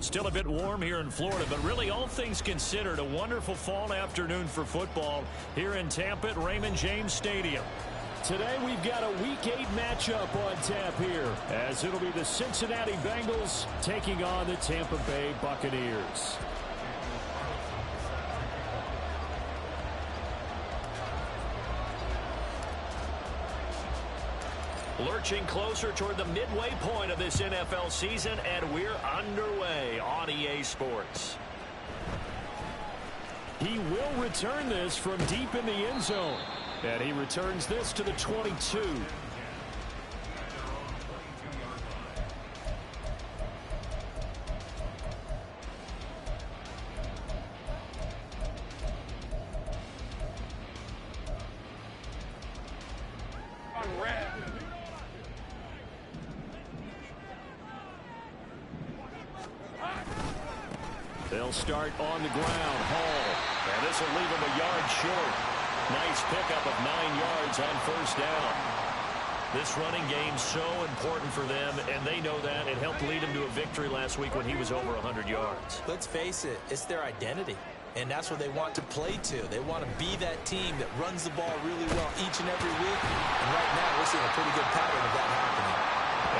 Still a bit warm here in Florida, but really all things considered, a wonderful fall afternoon for football here in Tampa at Raymond James Stadium. Today we've got a Week 8 matchup on tap here, as it'll be the Cincinnati Bengals taking on the Tampa Bay Buccaneers. Lurching closer toward the midway point of this NFL season, and we're underway on EA Sports. He will return this from deep in the end zone, and he returns this to the 22. They'll start on the ground. Hall. And this will leave him a yard short. Nice pickup of 9 yards on first down. This running game's so important for them, and they know that. It helped lead him to a victory last week when he was over 100 yards. Let's face it, it's their identity, and that's what they want to play to. They want to be that team that runs the ball really well each and every week, and right now we're seeing a pretty good pattern of that happening.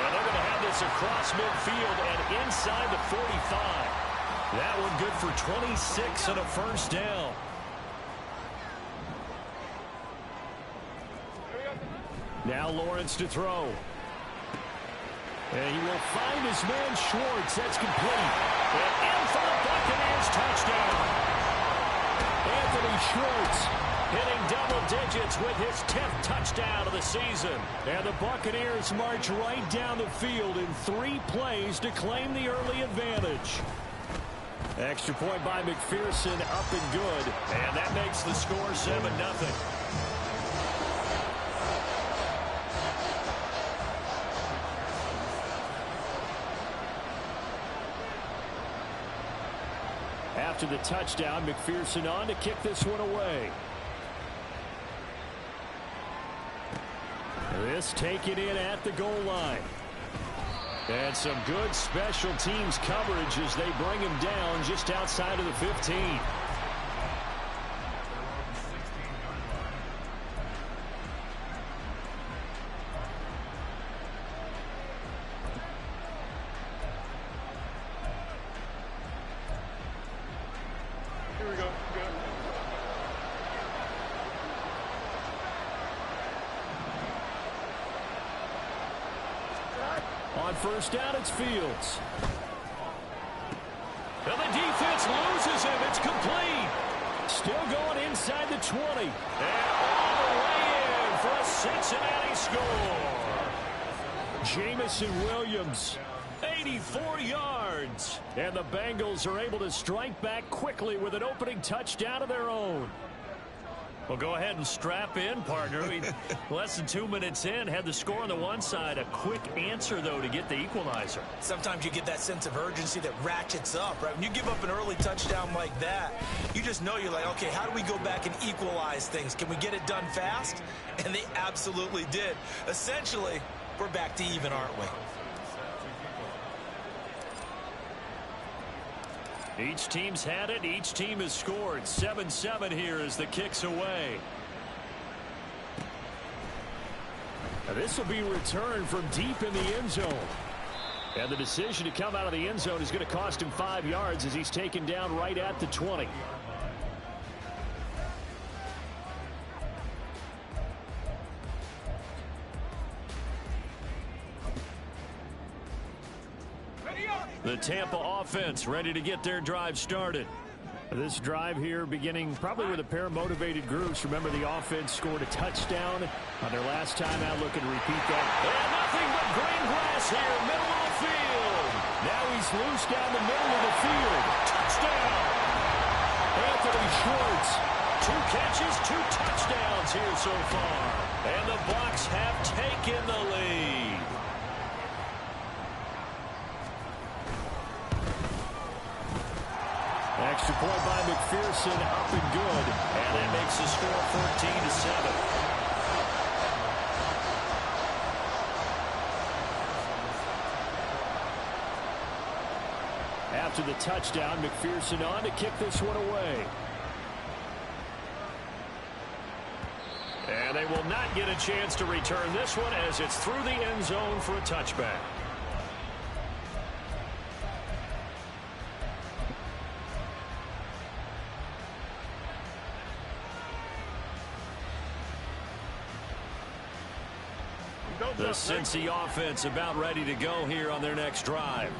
And they're going to have this across midfield and inside the 45. That one good for 26 and a first down. Now Lawrence to throw. And he will find his man Schwartz. That's complete. And in for the Buccaneers touchdown. Anthony Schwartz hitting double digits with his 10th touchdown of the season. And the Buccaneers march right down the field in 3 plays to claim the early advantage. Extra point by McPherson, up and good. And that makes the score 7-0. After the touchdown, McPherson on to kick this one away. This taken in at the goal line. And some good special teams coverage as they bring him down just outside of the 15. Here we go. Good. On first down, it's Fields. And the defense loses him. It's complete. Still going inside the 20. And all the way in for a Cincinnati score. Jamison Williams, 84 yards. And the Bengals are able to strike back quickly with an opening touchdown of their own. Well, go ahead and strap in, partner. Less than 2 minutes in, had the score on the one side. A quick answer, though, to get the equalizer. Sometimes you get that sense of urgency that ratchets up, right? When you give up an early touchdown like that, you just know you're like, okay, how do we go back and equalize things? Can we get it done fast? And they absolutely did. Essentially, we're back to even, aren't we? Each team's had it. Each team has scored. 7-7 here as the kick's away. Now this will be returned from deep in the end zone. And the decision to come out of the end zone is going to cost him 5 yards as he's taken down right at the 20. The Tampa offense ready to get their drive started. This drive here beginning probably with a pair of motivated groups. Remember, the offense scored a touchdown on their last time out. Looking to repeat that. And nothing but green grass here, middle of the field. Now he's loose down the middle of the field. Touchdown. Anthony Schwartz. 2 catches, 2 touchdowns here so far. And the Bucs have taken the lead. Extra point by McPherson, up and good. And that makes the score 14-7. After the touchdown, McPherson on to kick this one away. And they will not get a chance to return this one as it's through the end zone for a touchback. The Cincy offense about ready to go here on their next drive.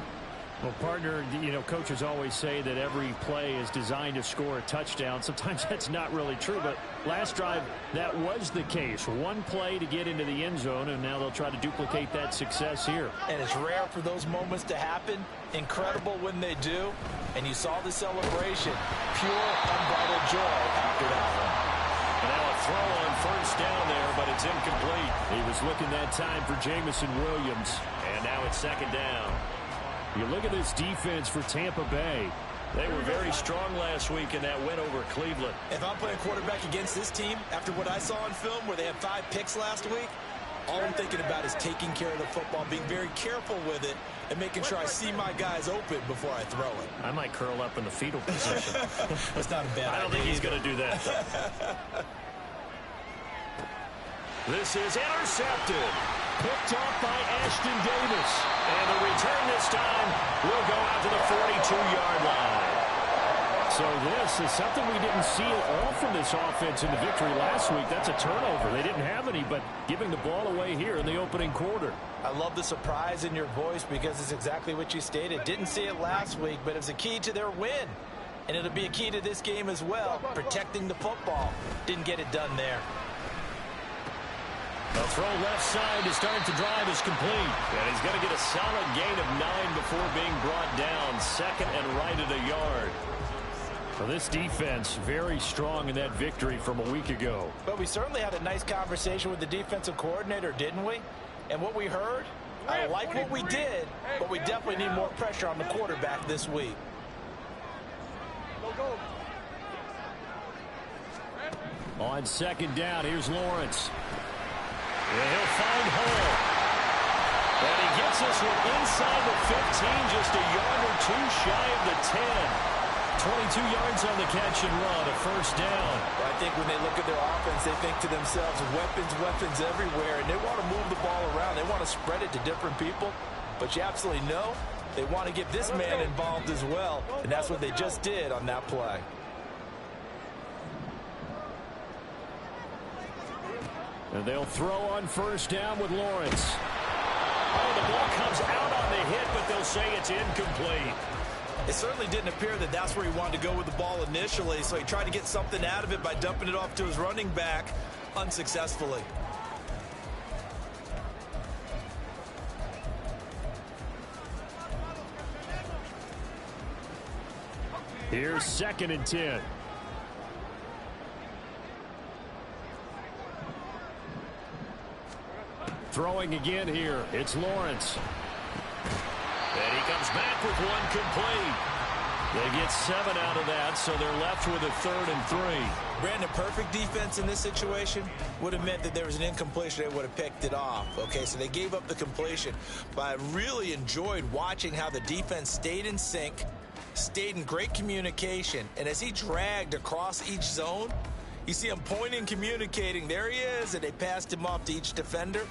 Well, partner, you know, coaches always say that every play is designed to score a touchdown. Sometimes that's not really true, but last drive, that was the case. One play to get into the end zone, and now they'll try to duplicate that success here. And it's rare for those moments to happen. Incredible when they do. And you saw the celebration. Pure, unbridled joy after that one. And now a throw on first down there, but it's incomplete. He was looking that time for Jamison Williams. And now it's second down. You look at this defense for Tampa Bay. They were very strong last week in that win over Cleveland. If I'm playing quarterback against this team, after what I saw on film where they had 5 picks last week, all I'm thinking about is taking care of the football, being very careful with it, and making sure I see my guys open before I throw it. I might curl up in the fetal position. That's not a bad idea. I don't think he's going to do that. This is intercepted. Picked off by Ashton Davis. And the return this time will go out to the 42-yard line. So this is something we didn't see at all from this offense in the victory last week. That's a turnover. They didn't have any, but giving the ball away here in the opening quarter. I love the surprise in your voice because it's exactly what you stated. Didn't see it last week, but it was a key to their win. And it'll be a key to this game as well, protecting the football. Didn't get it done there. The throw left side to start the drive is complete. And he's going to get a solid gain of 9 before being brought down. Second and right at a yard. Well, this defense very strong in that victory from a week ago. But we certainly had a nice conversation with the defensive coordinator, didn't we? And what we heard, I like what we did, but we definitely need more pressure on the quarterback this week. On second down, here's Lawrence. And he'll find Hall. And he gets this one inside the 15, just a yard or two shy of the 10. 22 yards on the catch and run, a first down. Well, I think when they look at their offense, they think to themselves, weapons everywhere, and they want to move the ball around. They want to spread it to different people, but you absolutely know they want to get this man involved as well, and that's what they just did on that play. And they'll throw on first down with Lawrence. Oh, the ball comes out on the hit, but they'll say it's incomplete. It certainly didn't appear that that's where he wanted to go with the ball initially, so he tried to get something out of it by dumping it off to his running back unsuccessfully. Here's second and 10. Throwing again here. It's Lawrence. And he comes back with one complete. They get 7 out of that, so they're left with a 3rd and 3. Brandon, perfect defense in this situation would have meant that there was an incompletion. They would have picked it off. Okay, so they gave up the completion. But I really enjoyed watching how the defense stayed in sync, stayed in great communication. And as he dragged across each zone, you see him pointing, communicating. There he is, and they passed him off to each defender.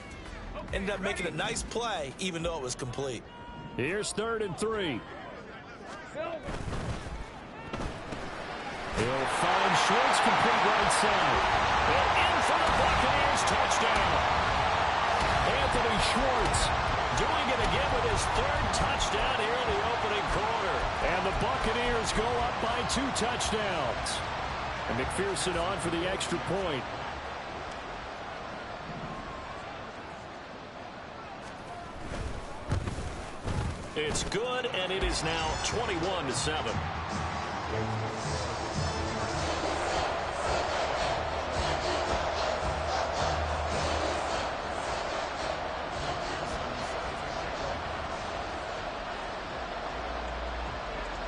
Ended up making a nice play, even though it was complete. Here's 3rd and 3. He'll find Schwartz, complete right side. And in for the Buccaneers, touchdown. Anthony Schwartz doing it again with his 3rd touchdown here in the opening quarter. And the Buccaneers go up by 2 touchdowns. And McPherson on for the extra point. It's good, and it is now 21-7.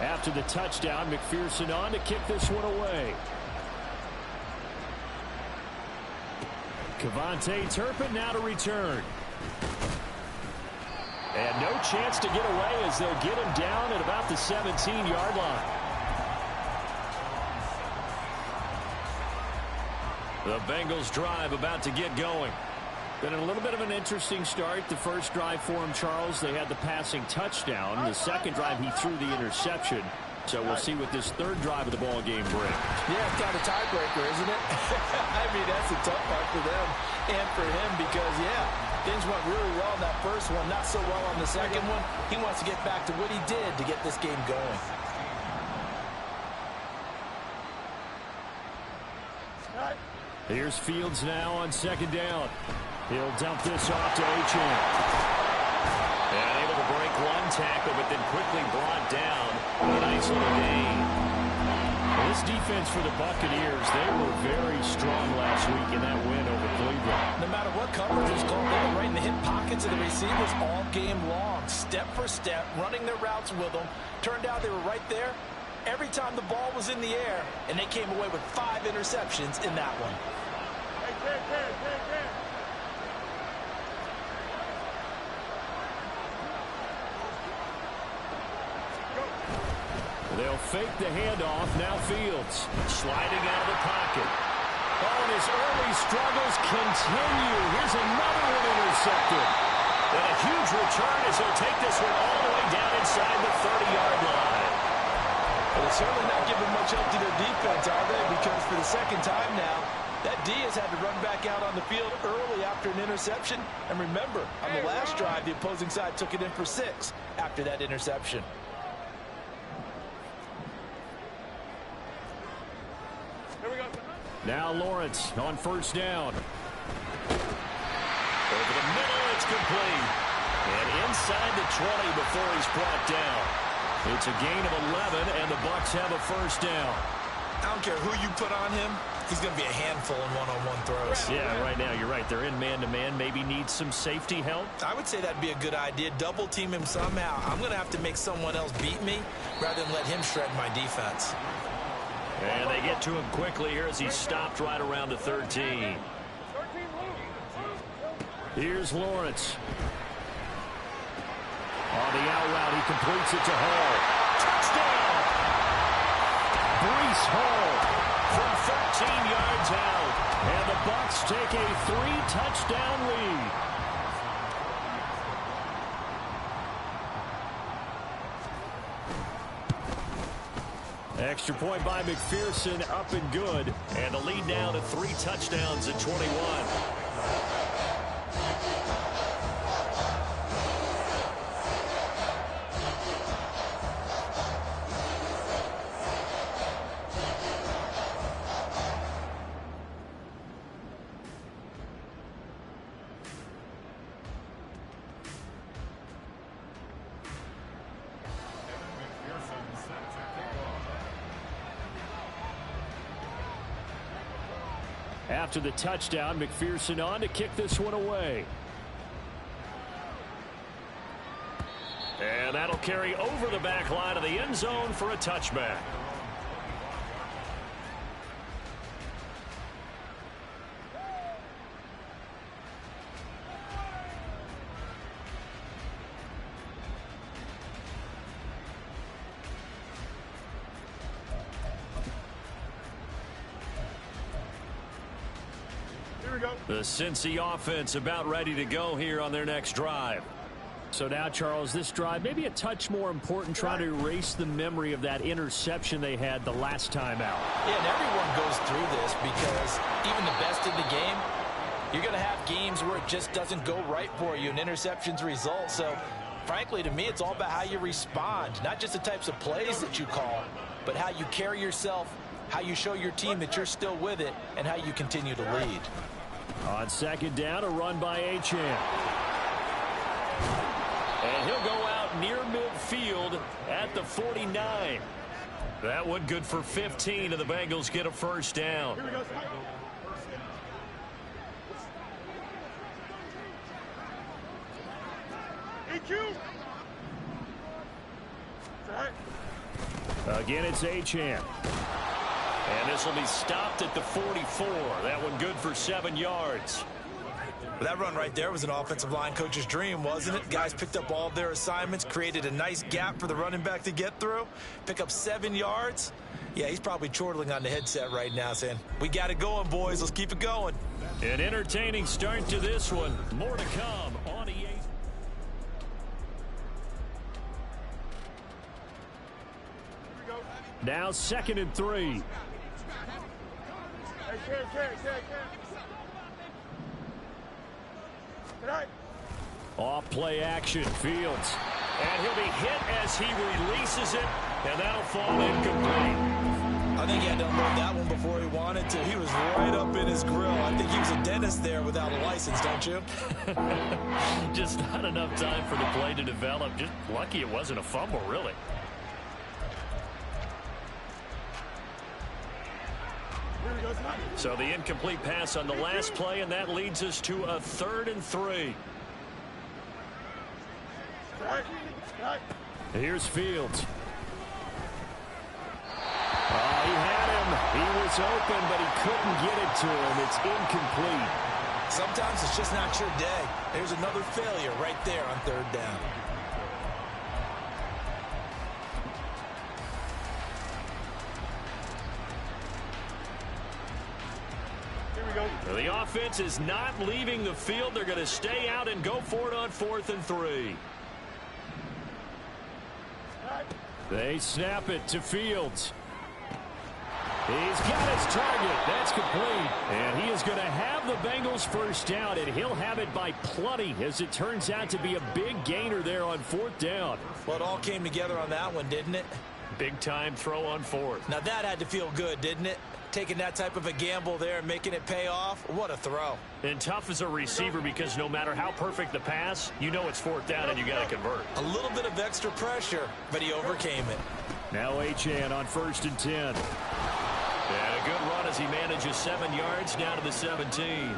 After the touchdown, McPherson on to kick this one away. Kevontae Turpin now to return. And no chance to get away as they'll get him down at about the 17-yard line. The Bengals drive about to get going. Been a little bit of an interesting start. The first drive for him, Charles, they had the passing touchdown. The second drive, he threw the interception. So we'll see what this third drive of the ball game brings. Yeah, it's kind of a tiebreaker, isn't it? I mean, that's a tough part for them and for him because, yeah, things went really well in that first one, not so well on the second one. He wants to get back to what he did to get this game going. Here's Fields now on second down. He'll dump this off to Achane. And able to break one tackle, but then quickly brought down. A nice little gain. Well, this defense for the Buccaneers, they were very strong last week in that win over Cleveland. No matter what coverage is called, they were right in the hip pockets of the receivers all game long, step for step, running their routes with them. Turned out they were right there every time the ball was in the air, and they came away with 5 interceptions in that one. They'll fake the handoff. Now Fields sliding out of the pocket. Oh, and his early struggles continue. Here's another one intercepted. And a huge return as he'll take this one all the way down inside the 30-yard line. Well, they're certainly not giving much help to their defense, are they? Because for the second time now, that D has had to run back out on the field early after an interception. And remember, on the last drive, the opposing side took it in for 6 after that interception. Now Lawrence on first down. Over the middle, it's complete. And inside the 20 before he's brought down. It's a gain of 11, and the Bucs have a first down. I don't care who you put on him. He's going to be a handful in one-on-one throws. Yeah, right now, you're right. They're in man-to-man. Maybe need some safety help. I would say that'd be a good idea. Double team him somehow. I'm going to have to make someone else beat me rather than let him shred my defense. And they get to him quickly here as he's stopped right around the 13. Here's Lawrence. On the out route, he completes it to Hall. Touchdown! Breece Hall From 13 yards out. And the Bucs take a 3-touchdown lead. Extra point by McPherson, up and good. And the lead now to 3 touchdowns at 21. After the touchdown, McPherson on to kick this one away. And that'll carry over the back line of the end zone for a touchback. The Cincy offense about ready to go here on their next drive. So now, Charles, this drive maybe a touch more important, trying to erase the memory of that interception they had the last time out. Yeah, and everyone goes through this because even the best in the game, you're going to have games where it just doesn't go right for you and interceptions result. So, frankly, to me, it's all about how you respond, not just the types of plays that you call, but how you carry yourself, how you show your team that you're still with it, and how you continue to lead. On second down, a run by Achane. And he'll go out near midfield at the 49. That one good for 15, and the Bengals get a first down. Again, it's Achane. And this will be stopped at the 44. That one good for 7 yards. But that run right there was an offensive line coach's dream, wasn't it? Guys picked up all of their assignments, created a nice gap for the running back to get through, pick up 7 yards. Yeah, he's probably chortling on the headset right now saying, we got it going, boys. Let's keep it going. An entertaining start to this one. More to come on EA. Now 2nd and 3. Off play action, Fields. And he'll be hit as he releases it, and that'll fall incomplete. I think he had to unload that one before he wanted to. He was right up in his grill. I think he was a dentist there without a license, don't you? Just not enough time for the play to develop. Just lucky it wasn't a fumble, really. So the incomplete pass on the last play, and that leads us to a 3rd and 3. Here's Fields. He had him. He was open, but he couldn't get it to him. It's incomplete. Sometimes it's just not your day. There's another failure right there on 3rd down. The offense is not leaving the field. They're going to stay out and go for it on 4th and 3. They snap it to Fields. He's got his target. That's complete. And he is going to have the Bengals first down, and he'll have it by plenty, as it turns out to be a big gainer there on 4th down. Well, it all came together on that one, didn't it? Big time throw on 4th. Now that had to feel good, didn't it? Taking that type of a gamble there and making it pay off. What a throw. And tough as a receiver, because no matter how perfect the pass, you know it's 4th down and you got to convert. A little bit of extra pressure, but he overcame it. Now Achane on 1st and 10. And a good run as he manages 7 yards down to the 17.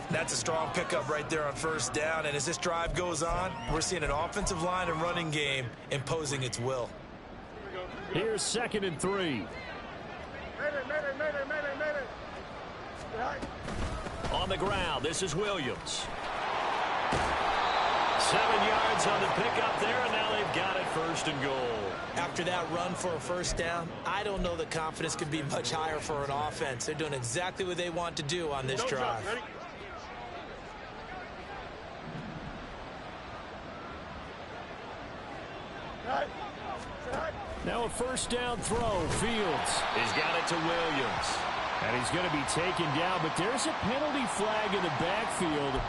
That's a strong pickup right there on 1st down. And as this drive goes on, we're seeing an offensive line and running game imposing its will. Here's 2nd and 3. On the ground, this is Williams. 7 yards on the pickup there, and now they've got it 1st and goal. After that run for a 1st down, I don't know that confidence could be much higher for an offense. They're doing exactly what they want to do on this drive. Now a 1st down throw. Fields. He's got it to Williams. And he's going to be taken down, but there's a penalty flag in the backfield.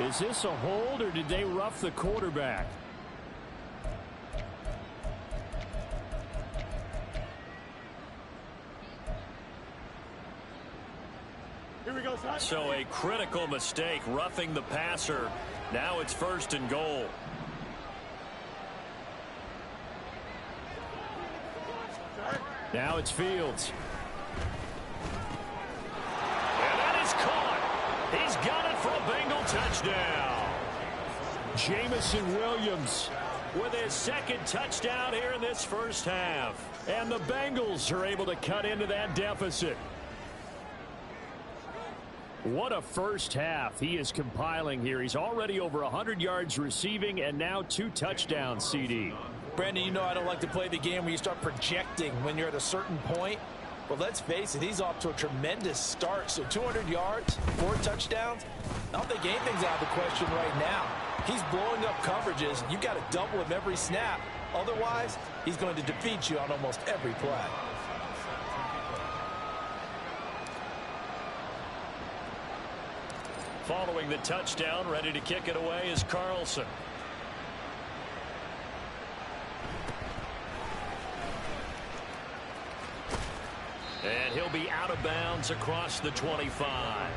Is this a hold, or did they rough the quarterback? Here we go, son. So a critical mistake, roughing the passer. Now it's 1st and goal. Now it's Fields. And that is caught. He's got it for a Bengal touchdown. Jamison Williams with his 2nd touchdown here in this 1st half. And the Bengals are able to cut into that deficit. What a 1st half he is compiling here. He's already over 100 yards receiving and now 2 touchdowns, CD. Brandon, you know I don't like to play the game where you start projecting when you're at a certain point. But let's face it, he's off to a tremendous start. So 200 yards, 4 touchdowns. I don't think anything's out of the question right now. He's blowing up coverages. You've got to double him every snap. Otherwise, he's going to defeat you on almost every play. Following the touchdown, ready to kick it away is Carlson. And he'll be out of bounds across the 25.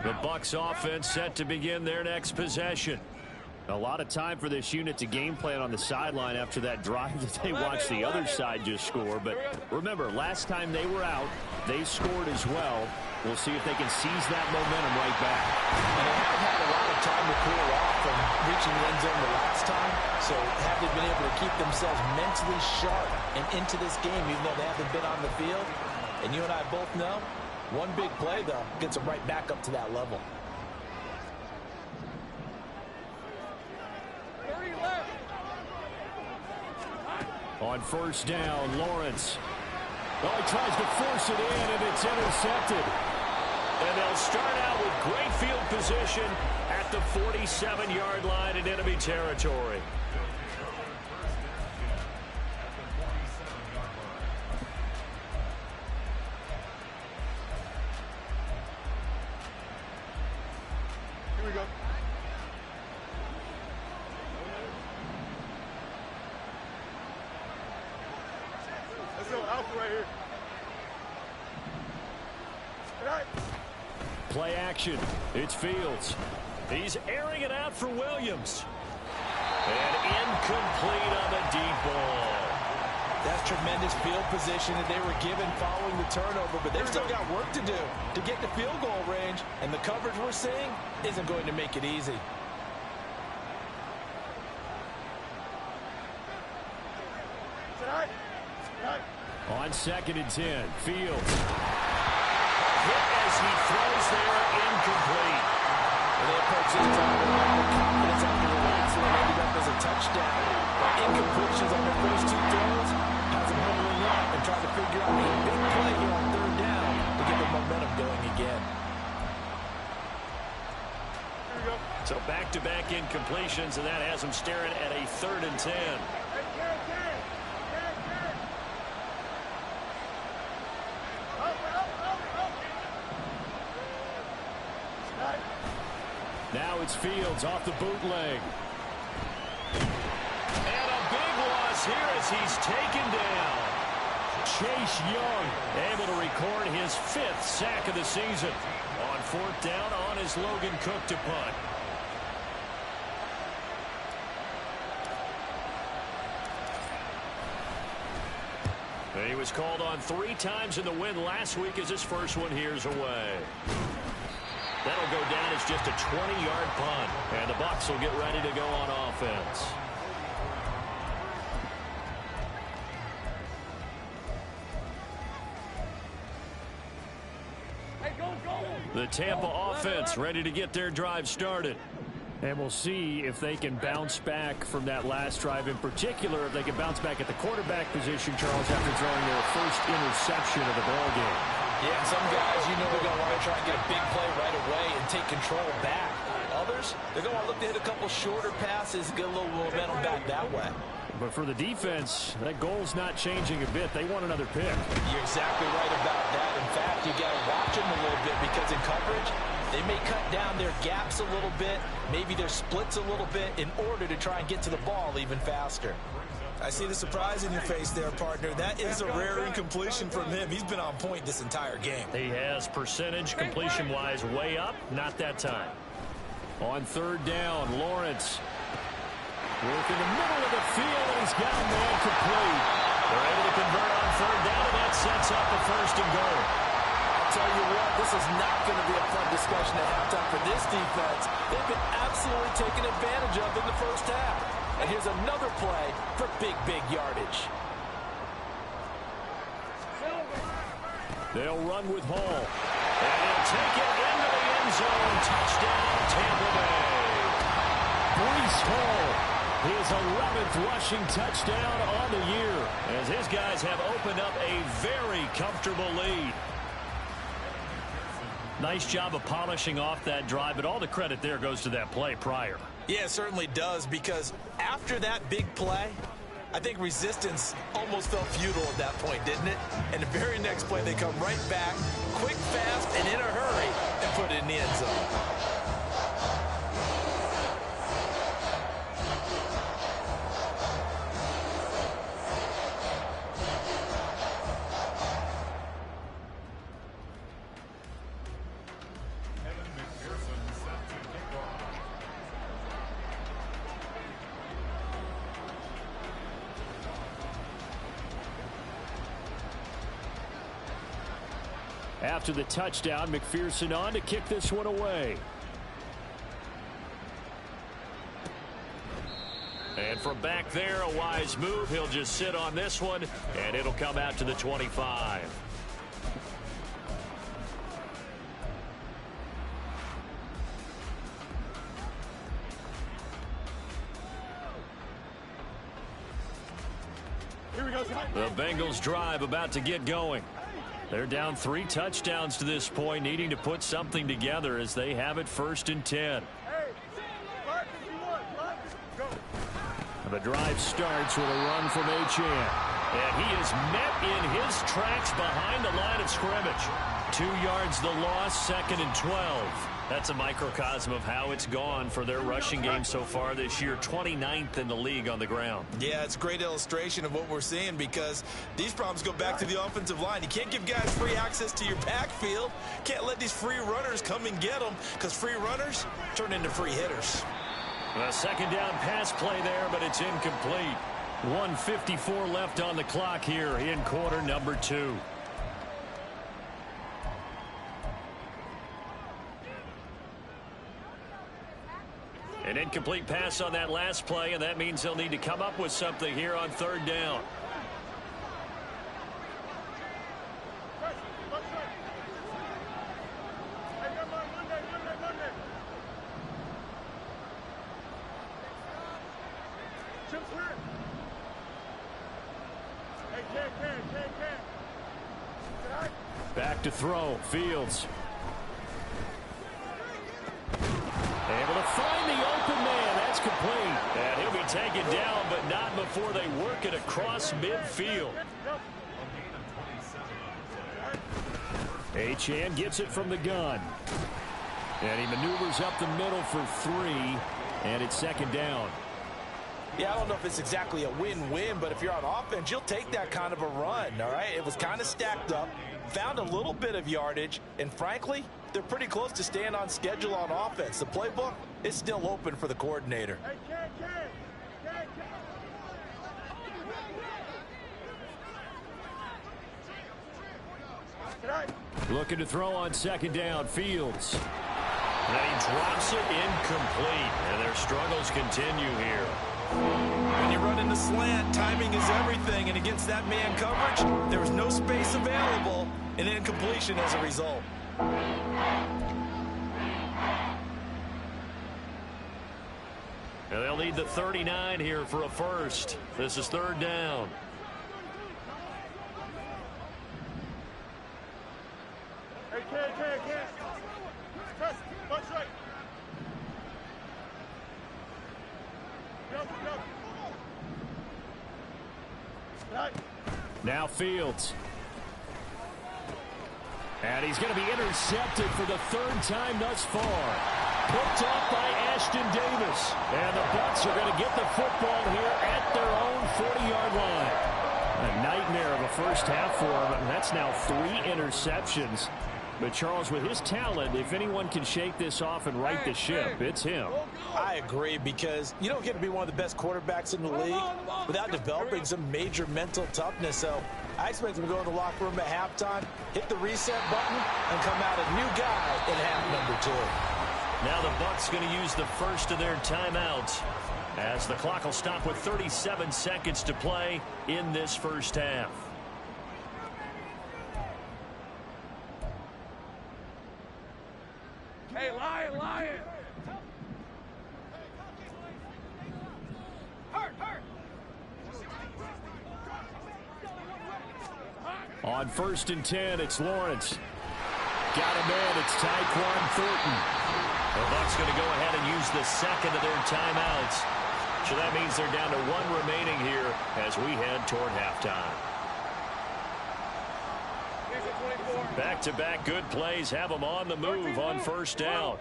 The Bucs offense set to begin their next possession. A lot of time for this unit to game plan on the sideline after that drive that they watched the other side just score. But remember, last time they were out, they scored as well. We'll see if they can seize that momentum right back. And they haven't had a lot of time to cool off from reaching the end zone the last time, so have they been able to keep themselves mentally sharp and into this game even though they haven't been on the field? And you and I both know, one big play, though, gets them right back up to that level. On first down, Lawrence. Oh, he tries to force it in, and it's intercepted. And they'll start out with great field position at the 47-yard line in enemy territory. Here we go. Let's go, Alpha right here. All right. Play action. It's Fields. He's airing it out for Williams. And incomplete on the deep ball. That's tremendous field position that they were given following the turnover, but they've still got work to do to get to field goal range, and the coverage we're seeing isn't going to make it easy. On 2nd and 10, Fields. Hit as he throws there, incomplete. They approach this time with a lot more confidence after relaxing and ended up as a touchdown. But incompletions on their first two throws has them huddling up and trying to figure out a big play here on 3rd down to get the momentum going again. Here we go. So back-to-back incompletions, and that has them staring at a 3rd and 10. Now it's Fields off the bootleg. And a big loss here as he's taken down. Chase Young Able to record his 5th sack of the season. On 4th down, on is Logan Cook to punt. He was called on 3 times in the win last week as his first one here's away. That'll go down as just a 20-yard punt. And the Bucs will get ready to go on offense. The Tampa offense ready to get their drive started. And we'll see if they can bounce back from that last drive. In particular, if they can bounce back at the quarterback position, Charles, after throwing their first interception of the ball game. Yeah, some guys, you know, they're going to want to try and get a big play right away and take control back. Others, they're going to look to hit a couple shorter passes, get a little momentum back that way. But for the defense, that goal's not changing a bit. They want another pick. You're exactly right about that. In fact, you got to watch them a little bit because in coverage, they may cut down their gaps a little bit, maybe their splits a little bit in order to try and get to the ball even faster. I see the surprise in your face there, partner. That is a rare incompletion from him. He's been on point this entire game. He has percentage completion-wise way up. Not that time. On 3rd down, Lawrence. Work in the middle of the field, and he's got a man complete. They're able to convert on 3rd down, and that sets up the 1st and goal. I'll tell you what, this is not going to be a fun discussion at halftime for this defense. They've been absolutely taken advantage of in the first half. And here's another play for big, big yardage. They'll run with Hall. And they'll take it into the end zone. Touchdown, Tampa Bay. Breece Hall, his 11th rushing touchdown on the year. As his guys have opened up a very comfortable lead. Nice job of polishing off that drive, but all the credit there goes to that play prior. Yeah, it certainly does, because after that big play, I think resistance almost felt futile at that point, didn't it? And the very next play, they come right back, quick, fast, and in a hurry, and put it in the end zone. After the touchdown, McPherson on to kick this one away. And from back there, a wise move. He'll just sit on this one, and it'll come out to the 25. Here we go. The Bengals drive about to get going. They're down 3 touchdowns to this point, needing to put something together as they have it 1st and 10. The drive starts with a run from Achane. And he is met in his tracks behind the line of scrimmage. 2 yards the loss, 2nd and 12. That's a microcosm of how it's gone for their rushing game so far this year. 29th in the league on the ground. Yeah, it's a great illustration of what we're seeing because these problems go back to the offensive line. You can't give guys free access to your backfield. Can't let these free runners come and get them because free runners turn into free hitters. A 2nd down pass play there, but it's incomplete. 1:54 left on the clock here in quarter number 2. An incomplete pass on that last play, and that means they'll need to come up with something here on 3rd down. Back to throw. Fields. Able to find the open man. That's complete. And he'll be taken down, but not before they work it across midfield. Achane gets it from the gun. And he maneuvers up the middle for 3. And it's 2nd down. Yeah, I don't know if it's exactly a win-win, but if you're on offense, you'll take that kind of a run, all right? It was kind of stacked up, found a little bit of yardage, and frankly, they're pretty close to staying on schedule on offense. The playbook is still open for the coordinator. Looking to throw on 2nd down. Fields. And he drops it incomplete, and their struggles continue here. When you run in the slant, timing is everything, and against that man coverage, there was no space available, and incompletion as a result. And they'll need the 39 here for a first. This is 3rd down. Now Fields. And he's going to be intercepted for the 3rd time thus far. Picked off by Ashton Davis. And the Bucs are going to get the football here at their own 40-yard line. A nightmare of a first half for him. And that's now 3 interceptions. But, Charles, with his talent, if anyone can shake this off and right the ship, it's him. I agree, because you don't get to be one of the best quarterbacks in the league without developing some major mental toughness. So I expect him to go in the locker room at halftime, hit the reset button, and come out a new guy in half number 2. Now the Bucs going to use the first of their timeouts as the clock will stop with 37 seconds to play in this first half. Hey, Lion! On 1st and 10, it's Lawrence. Got a man, it's Tyquan Thornton. The Bucs going to go ahead and use the 2nd of their timeouts. So that means they're down to 1 remaining here as we head toward halftime. Back-to-back good plays have them on the move on 1st down.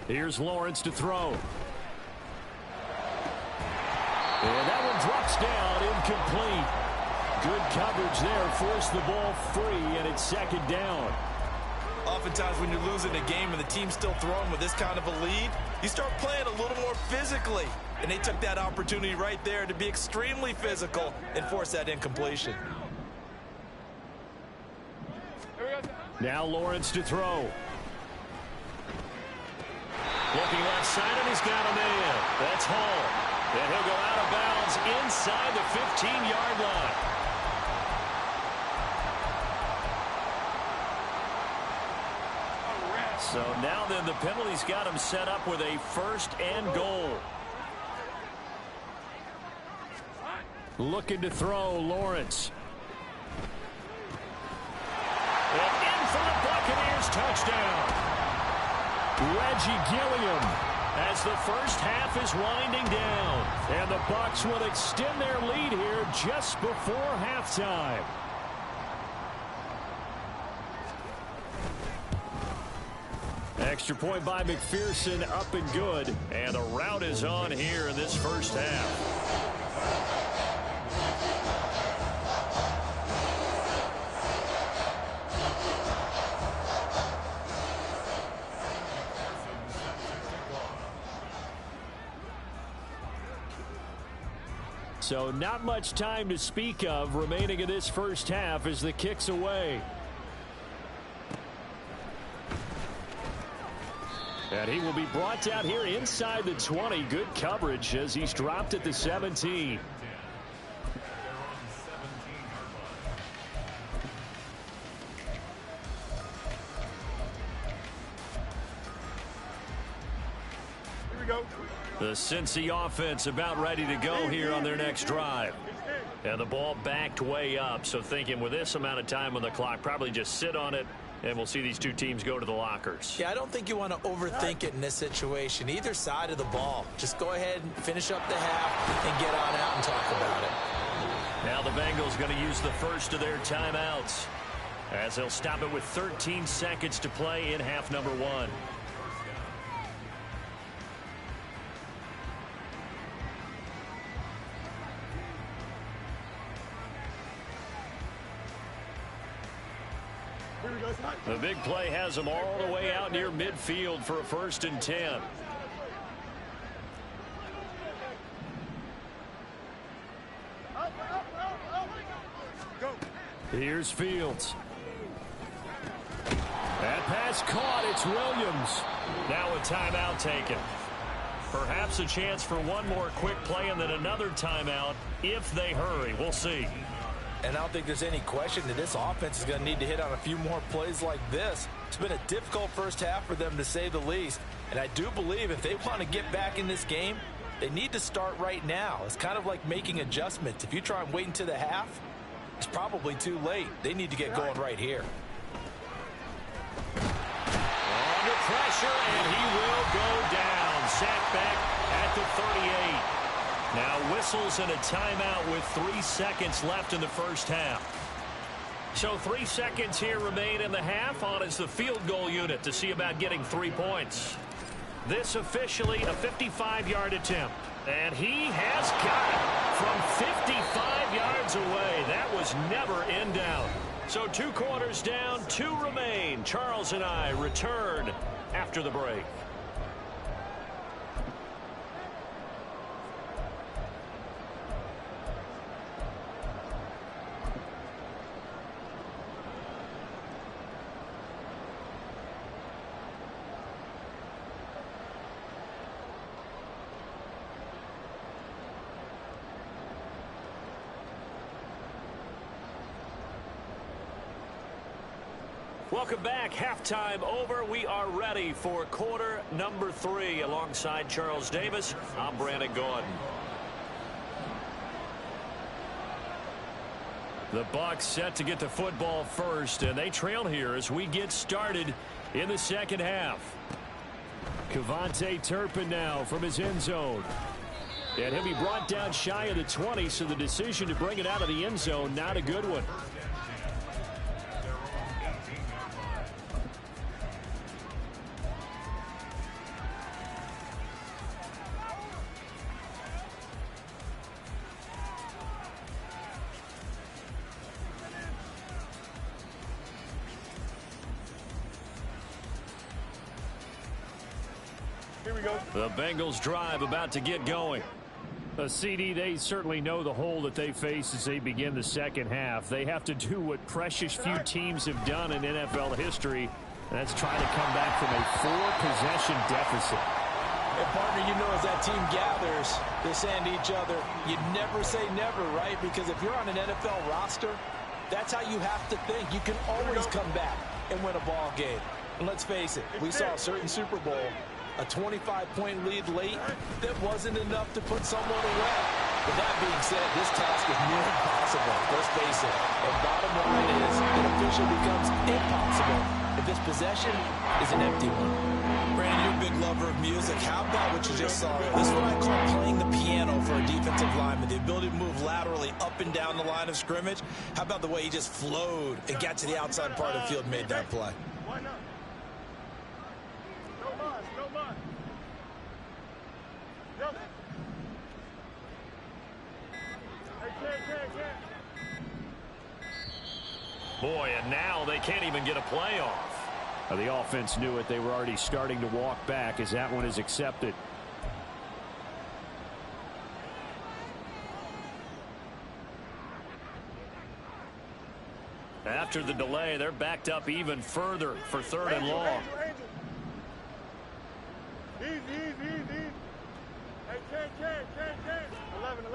Here's Lawrence to throw. And that one drops down, incomplete. Good coverage there, forced the ball free, and it's 2nd down. Oftentimes when you're losing a game and the team's still throwing with this kind of a lead, you start playing a little more physically. And they took that opportunity right there to be extremely physical and force that incompletion. Now Lawrence to throw. Looking left side, and he's got a man. That's Hall. And he'll go out of bounds inside the 15-yard line. So now then the penalty's got him set up with a 1st and goal. Looking to throw, Lawrence. And in for the Buccaneers touchdown. Reggie Gilliam. As the first half is winding down. And the Bucs will extend their lead here just before halftime. Extra point by McPherson, up and good. And the route is on here in this first half. So not much time to speak of remaining in this first half as the kick's away. And he will be brought down here inside the 20. Good coverage as he's dropped at the 17. Here we go. The Cincy offense about ready to go here on their next drive. And the ball backed way up, so thinking with this amount of time on the clock, probably just sit on it, and we'll see these two teams go to the lockers. Yeah, I don't think you want to overthink it in this situation. Either side of the ball. Just go ahead and finish up the half and get on out and talk about it. Now the Bengals going to use the first of their timeouts as they'll stop it with 13 seconds to play in half number 1. The big play has them all the way out near midfield for a 1st and 10. Here's Fields. That pass caught. It's Williams. Now a timeout taken. Perhaps a chance for one more quick play and then another timeout if they hurry. We'll see. And I don't think there's any question that this offense is going to need to hit on a few more plays like this. It's been a difficult first half for them, to say the least. And I do believe if they want to get back in this game, they need to start right now. It's kind of like making adjustments. If you try and wait until the half, it's probably too late. They need to get going right here. Under pressure, and he will go down. Sacked back at the 38. Now whistles and a timeout with 3 seconds left in the first half. So 3 seconds here remain in the half. On is the field goal unit to see about getting 3 points. This officially a 55-yard attempt. And he has got it from 55 yards away. That was never in doubt. So 2 quarters down, 2 remain. Charles and I return after the break. Welcome back. Halftime over. We are ready for quarter number 3. Alongside Charles Davis, I'm Brandon Gordon. The Bucs set to get the football first, and they trail here as we get started in the second half. Cavante Turpin now from his end zone. And he'll be brought down shy of the 20, so the decision to bring it out of the end zone, not a good one. Here we go. The Bengals drive about to get going. CD, they certainly know the hole that they face as they begin the second half. They have to do what precious few teams have done in NFL history, and that's try to come back from a 4-possession deficit. And partner, you know, as that team gathers, they're saying to each other, you never say never, right? Because if you're on an NFL roster, that's how you have to think. You can always come back and win a ball game. And let's face it, we saw a certain Super Bowl, a 25-point lead late that wasn't enough to put someone away. But that being said, this task is near impossible. Let's face it. And bottom line is, it officially becomes impossible if this possession is an empty one. Brandon, you're a big lover of music. How about what you just saw? This is what I call playing the piano for a defensive lineman. The ability to move laterally up and down the line of scrimmage. How about the way he just flowed and got to the outside part of the field and made that play? Why not? No loss, no loss. Yep. Hey, Boy, and now they can't even get a play off. The offense knew it. They were already starting to walk back as that one is accepted. After the delay, they're backed up even further for 3rd and long. Easy. Hey, can. 11.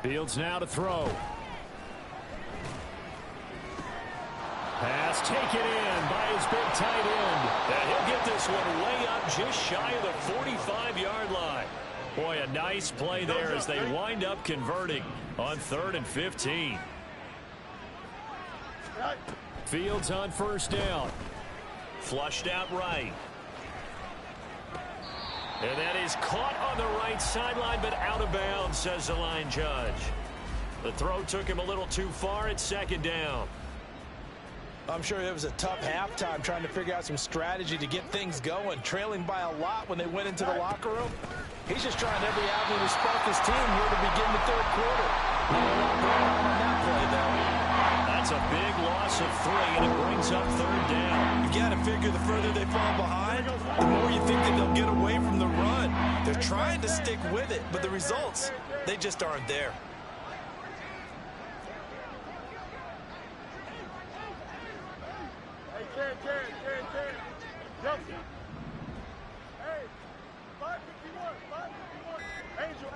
Fields now to throw. Pass taken in by his big tight end. And he'll get this one way up just shy of the 45-yard line. Boy, a nice play there as they wind up converting on 3rd and 15. Fields on 1st down. Flushed out right. And that is caught on the right sideline, but out of bounds, says the line judge. The throw took him a little too far at 2nd down. I'm sure it was a tough halftime trying to figure out some strategy to get things going, trailing by a lot when they went into the locker room. He's just trying every avenue to spark his team here to begin the 3rd quarter. Not a lot going on that play, though. That's a big loss of 3, and it brings up 3rd down. You got to figure the further they fall behind, the more you think that they'll get away from the run. They're trying to stick with it, but the results, they just aren't there. Can. Yep. Hey, 551. Angel.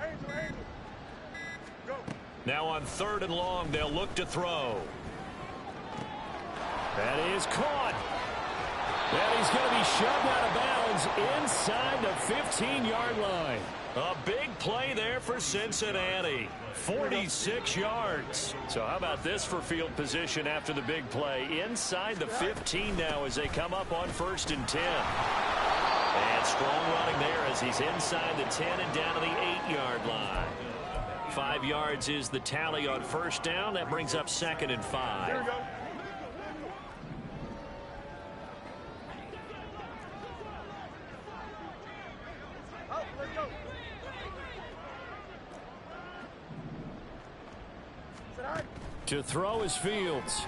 Go. Now on 3rd and long, they'll look to throw. That is caught. And he's going to be shoved out of bounds inside the 15-yard line. A big play there for Cincinnati. 46 yards. So how about this for field position after the big play? Inside the 15 now as they come up on 1st and 10. And strong running there as he's inside the 10 and down to the 8-yard line. 5 yards is the tally on 1st down. That brings up 2nd and 5. Here we go. Let's go. To throw is Fields.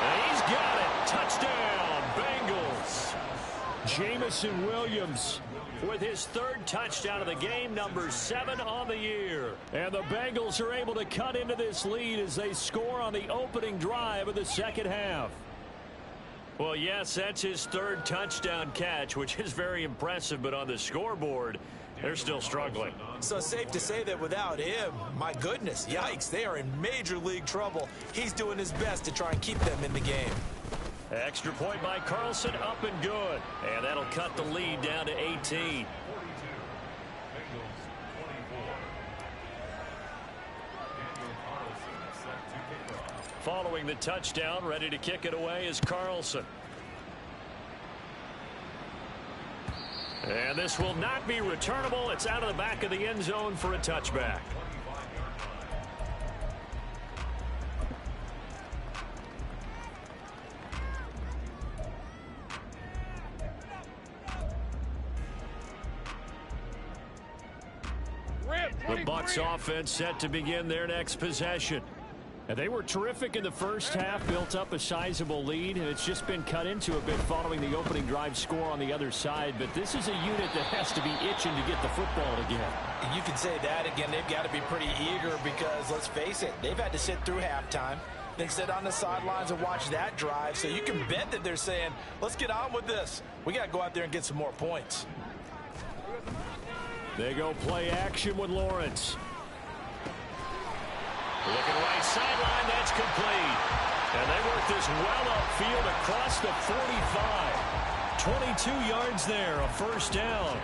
And he's got it. Touchdown, Bengals. Jamison Williams with his 3rd touchdown of the game, number 7 on the year. And the Bengals are able to cut into this lead as they score on the opening drive of the 2nd half. Well, yes, that's his 3rd touchdown catch, which is very impressive, but on the scoreboard, they're still struggling. So safe to say that without him, my goodness, yikes, they are in major league trouble. He's doing his best to try and keep them in the game. Extra point by Carlson, up and good. And that'll cut the lead down to 18. Following the touchdown, ready to kick it away is Carlson. And this will not be returnable. It's out of the back of the end zone for a touchback. The Bucs offense set to begin their next possession. And they were terrific in the first half, built up a sizable lead, and it's just been cut into a bit following the opening drive score on the other side. But this is a unit that has to be itching to get the football again. You can say that again. They've got to be pretty eager because, let's face it, they've had to sit through halftime, then sit on the sidelines and watch that drive. So you can bet that they're saying, let's get on with this. We got to go out there and get some more points. They go play action with Lawrence. Looking right sideline, that's complete. And they work this well upfield across the 45. 22 yards there, a first down.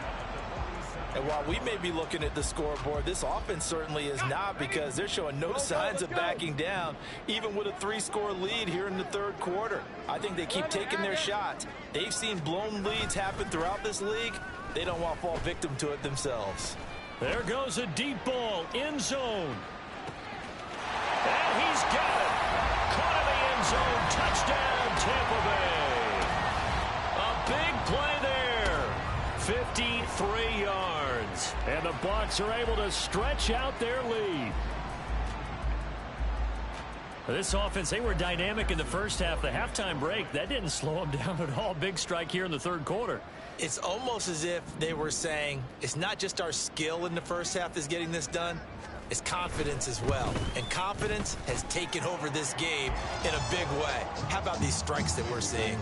And while we may be looking at the scoreboard, this offense certainly is not, because they're showing no signs of backing down, even with a 3-score lead here in the third quarter. I think they keep taking their shots. They've seen blown leads happen throughout this league. They don't want to fall victim to it themselves. There goes a deep ball, end zone. And he's got it. Caught in the end zone. Touchdown, Tampa Bay. A big play there. 53 yards. And the Bucs are able to stretch out their lead. This offense, they were dynamic in the first half. The halftime break, that didn't slow them down at all. Big strike here in the third quarter. It's almost as if they were saying, it's not just our skill in the first half that's getting this done. It's confidence as well. And confidence has taken over this game in a big way. How about these strikes that we're seeing?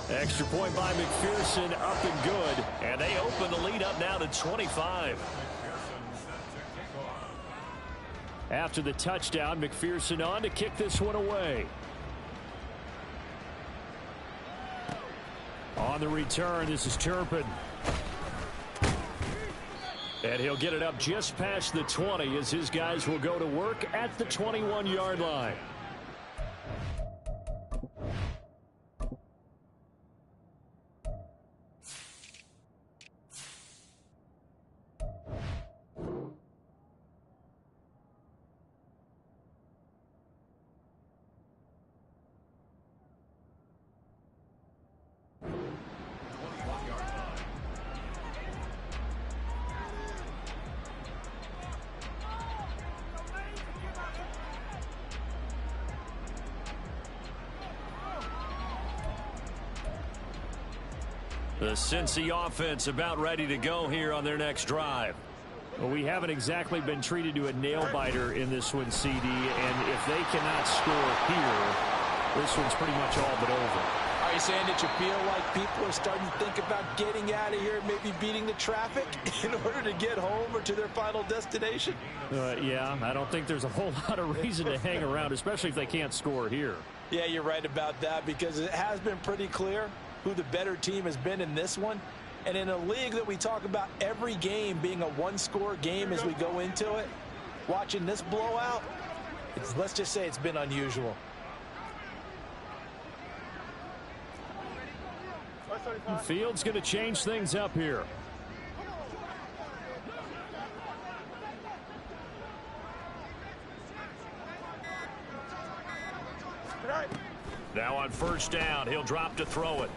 Extra point by McPherson, up and good. And they open the lead up now to 25. After the touchdown, McPherson on to kick this one away. On the return, this is Turpin. And he'll get it up just past the 20 as his guys will go to work at the 21-yard line. The Cincy offense about ready to go here on their next drive. Well, we haven't exactly been treated to a nail-biter in this one, CD, and if they cannot score here, this one's pretty much all but over. Are you saying that you feel like people are starting to think about getting out of here and maybe beating the traffic in order to get home or to their final destination? Yeah, I don't think there's a whole lot of reason to hang around, especially if they can't score here. Yeah, you're right about that, because it has been pretty clear who the better team has been in this one. And in a league that we talk about every game being a one-score game as we go into it, watching this blowout, let's just say it's been unusual. Field's going to change things up here. Now on first down, he'll drop to throw it.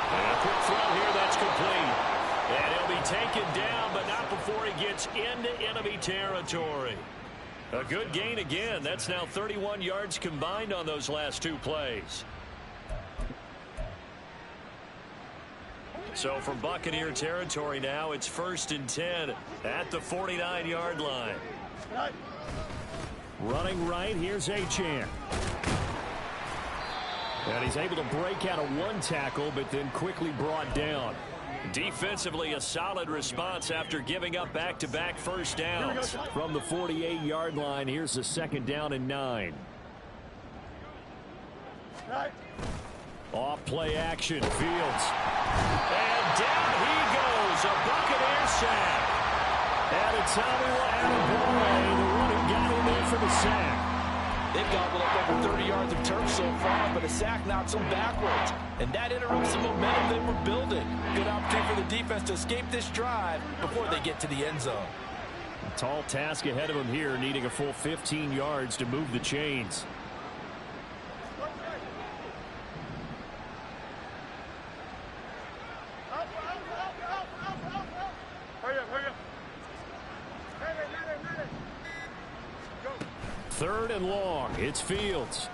And a quick throw here, that's complete. And he'll be taken down, but not before he gets into enemy territory. A good gain again. That's now 31 yards combined on those last two plays. So from Buccaneer territory now, it's 1st and 10 at the 49-yard line. Running right, here's Achane. And he's able to break out of one tackle, but then quickly brought down. Defensively, a solid response after giving up back-to-back first downs. From the 48-yard line, here's the 2nd down and 9. Off play action, Fields. And down he goes, a Buccaneer sack. And it's Attaboy, the one who got in there for the sack. They've gobbled up over 30 yards of turf so far, but a sack knocks them backwards. And that interrupts the momentum they were building. Good opportunity for the defense to escape this drive before they get to the end zone. A tall task ahead of them here, needing a full 15 yards to move the chains. 3rd and long. It's Fields.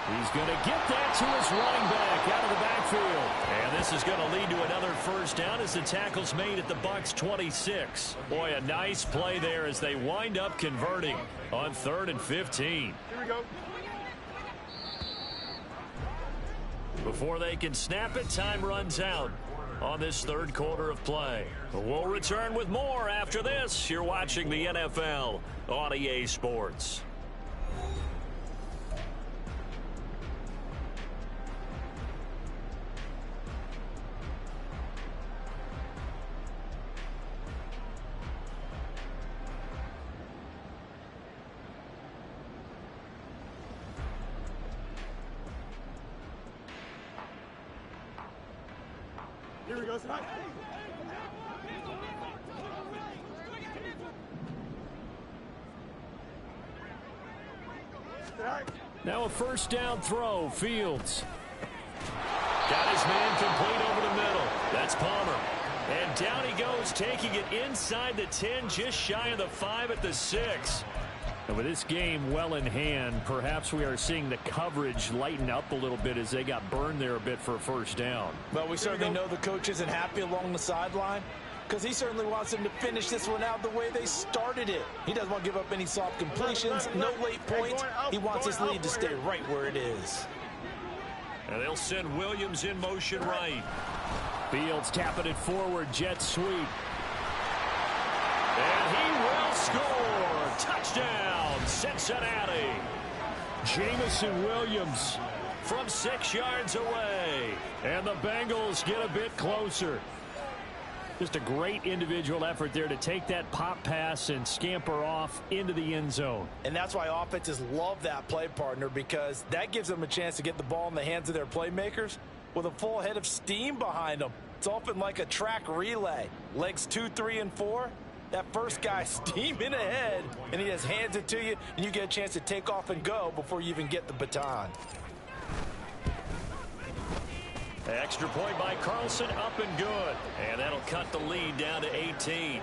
He's going to get that to his running back out of the backfield. And this is going to lead to another first down as the tackle's made at the Bucs 26. Boy, a nice play there as they wind up converting on 3rd and 15. Here we go. Before they can snap it, time runs out on this 3rd quarter of play. We'll return with more after this. You're watching the NFL on EA Sports. Here we go, son. Now a first down throw. Fields. Got his man complete over the middle. That's Palmer. And down he goes, taking it inside the 10, just shy of the 5 at the 6. And with this game well in hand, perhaps we are seeing the coverage lighten up a little bit as they got burned there a bit for a first down. Well, we certainly know the coach isn't happy along the sideline because he certainly wants them to finish this one out the way they started it. He doesn't want to give up any soft completions, no late points. He wants his lead to stay right where it is. And they'll send Williams in motion right. Fields tapping it forward, jet sweep. And he will score. Touchdown, Cincinnati. Jamison Williams from 6 yards away. And the Bengals get a bit closer. Just a great individual effort there to take that pop pass and scamper off into the end zone. And that's why offenses love that play, partner, because that gives them a chance to get the ball in the hands of their playmakers with a full head of steam behind them. It's often like a track relay. Legs 2, 3, and 4. That first guy steaming ahead, and he just hands it to you, and you get a chance to take off and go before you even get the baton. Extra point by Carlson, up and good. And that'll cut the lead down to 18.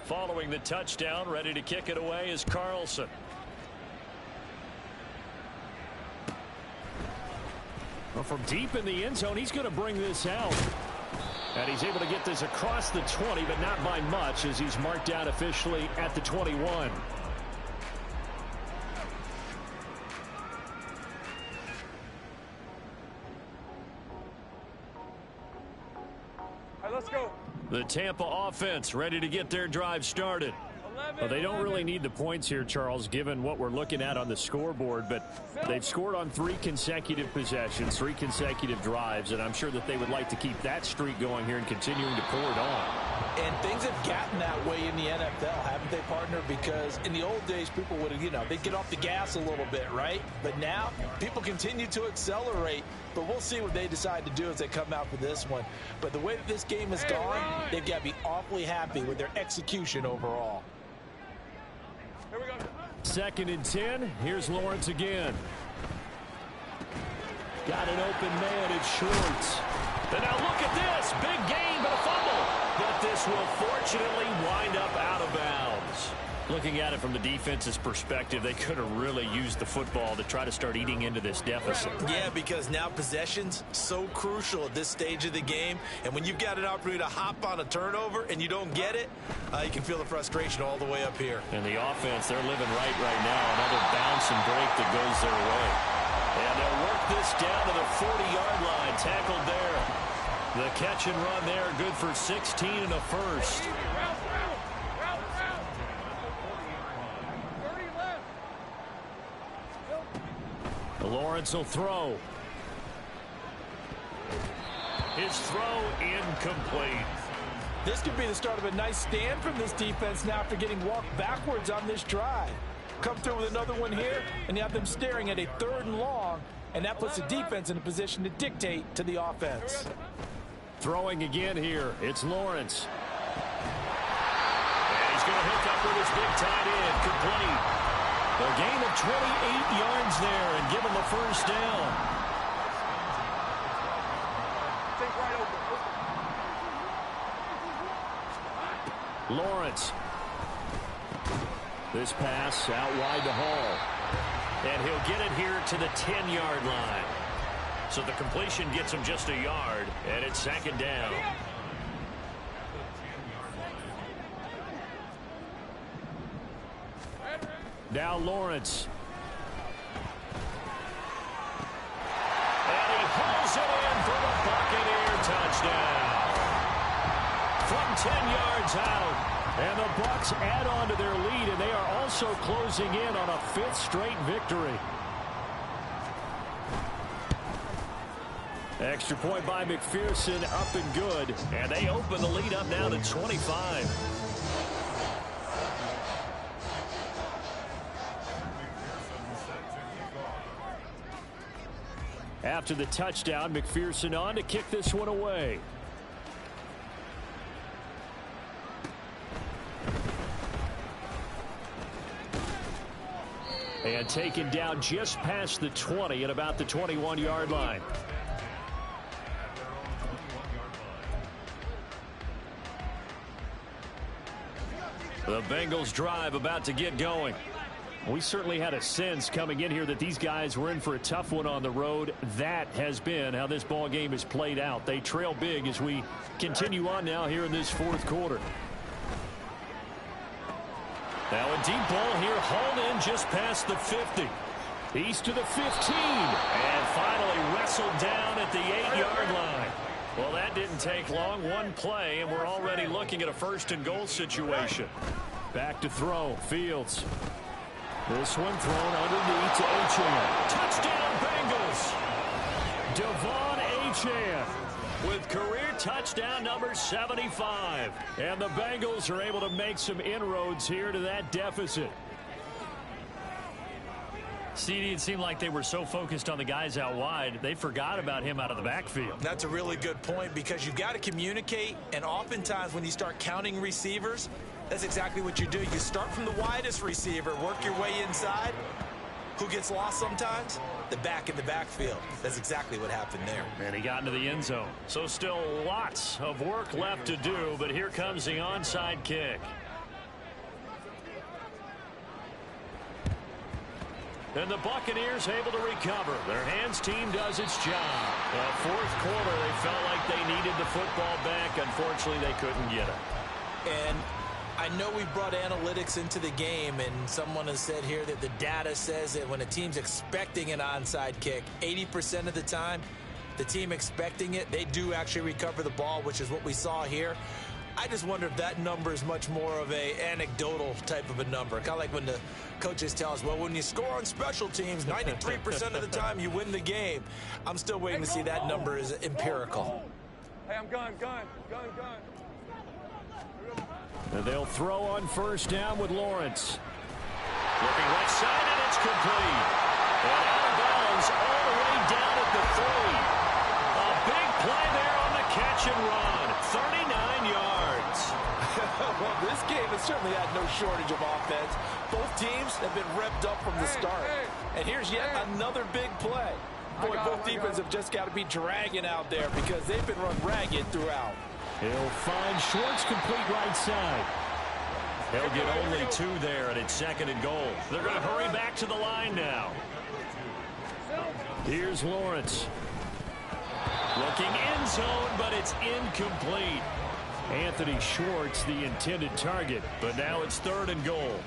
Following the touchdown, ready to kick it away is Carlson. Well, from deep in the end zone, he's going to bring this out. And he's able to get this across the 20, but not by much as he's marked down officially at the 21. All right, let's go. The Tampa offense ready to get their drive started. Well, they don't really need the points here, Charles, given what we're looking at on the scoreboard, but they've scored on 3 consecutive possessions, 3 consecutive drives, and I'm sure that they would like to keep that streak going here and continuing to pour it on. And things have gotten that way in the NFL, haven't they, partner? Because in the old days, people would, they'd get off the gas a little bit, right? But now, people continue to accelerate. But we'll see what they decide to do as they come out for this one. But the way that this game has gone, they've got to be awfully happy with their execution overall. Here we go. 2nd and 10. Here's Lawrence again. Got an open man at Schwartz. And now look at this. Big gain, but a fumble. But this will fortunately wind up out of bounds. Looking at it from the defense's perspective, they could have really used the football to try to start eating into this deficit. Yeah, because now possession's so crucial at this stage of the game. And when you've got an opportunity to hop on a turnover and you don't get it, you can feel the frustration all the way up here. And the offense, they're living right now. Another bounce and break that goes their way. And they'll work this down to the 40-yard line. Tackled there. The catch and run there, good for 16 and a first. Lawrence will throw. His throw incomplete. This could be the start of a nice stand from this defense now after getting walked backwards on this drive. Come through with another one here, and you have them staring at a 3rd and long, and that puts the defense in a position to dictate to the offense. Throwing again here. It's Lawrence. And he's going to hook up with his big tight end. Complete. A gain of 28 yards there and give them the first down. Take right over. Lawrence. This pass out wide to Hall. And he'll get it here to the 10-yard line. So the completion gets him just a yard, and it's second down. Now Lawrence. And he pulls it in for the Buccaneer touchdown. From 10 yards out. And the Bucs add on to their lead, and they are also closing in on a 5th straight victory. Extra point by McPherson, up and good. And they open the lead up now to 25. After the touchdown, McPherson on to kick this one away. And taken down just past the 20 at about the 21-yard line. The Bengals drive about to get going. We certainly had a sense coming in here that these guys were in for a tough one on the road. That has been how this ball game has played out. They trail big as we continue on now here in this 4th quarter. Now a deep ball here, hauled in just past the 50. East to the 15. And finally wrestled down at the 8-yard line. Well, that didn't take long. One play, and we're already looking at a 1st and goal situation. Back to throw. Fields. This one thrown underneath to Achane. Touchdown, Bengals! Devon Achane with career touchdown number 75. And the Bengals are able to make some inroads here to that deficit. CD, it seemed like they were so focused on the guys out wide, they forgot about him out of the backfield. That's a really good point because you've got to communicate, and oftentimes when you start counting receivers, that's exactly what you do. You start from the widest receiver, work your way inside. Who gets lost sometimes? The back in the backfield. That's exactly what happened there. And he got into the end zone. So still lots of work left to do, but here comes the onside kick. And the Buccaneers able to recover. Their hands team does its job. The 4th quarter, they felt like they needed the football back. Unfortunately, they couldn't get it. And I know we brought analytics into the game, and someone has said here that the data says that when a team's expecting an onside kick, 80% of the time, the team expecting it, they do actually recover the ball, which is what we saw here. I just wonder if that number is much more of a anecdotal type of a number. Kind of like when the coaches tell us, well, when you score on special teams, 93% of the time you win the game. I'm still waiting to see that number is empirical. Hey, I'm gun. And they'll throw on 1st down with Lawrence. Looking right side, and it's complete. And out of bounds all the way down at the 3. A big play there on the catch and run. 39 yards. Well, this game has certainly had no shortage of offense. Both teams have been revved up from the start. And here's yet another big play. Boy, both defenses have just got to be dragging out there because they've been run ragged throughout. He'll find Schwartz complete right side. They'll get only 2 there, and it's 2nd and goal. They're going to hurry back to the line now. Here's Lawrence. Looking end zone, but it's incomplete. Anthony Schwartz, the intended target, but now it's 3rd and goal.